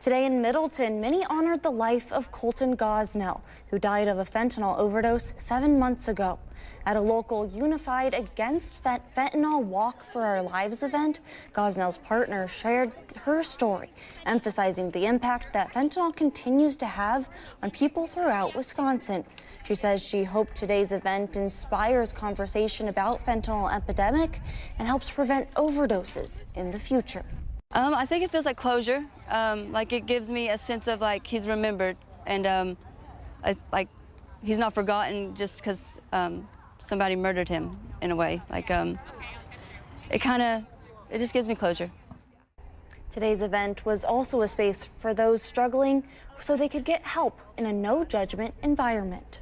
Today in Middleton, many honored the life of Colton Gosnell, who died of a fentanyl overdose 7 months ago. At a local Unified Against Fentanyl Walk for Our Lives event, Gosnell's partner shared her story, emphasizing the impact that fentanyl continues to have on people throughout Wisconsin. She says she hoped today's event inspires conversation about fentanyl epidemic and helps prevent overdoses in the future. I think it feels like closure. Like it gives me a sense of like he's remembered, and it's like he's not forgotten just because somebody murdered him in a way. Like it just gives me closure. Today's event was also a space for those struggling so they could get help in a no judgment environment.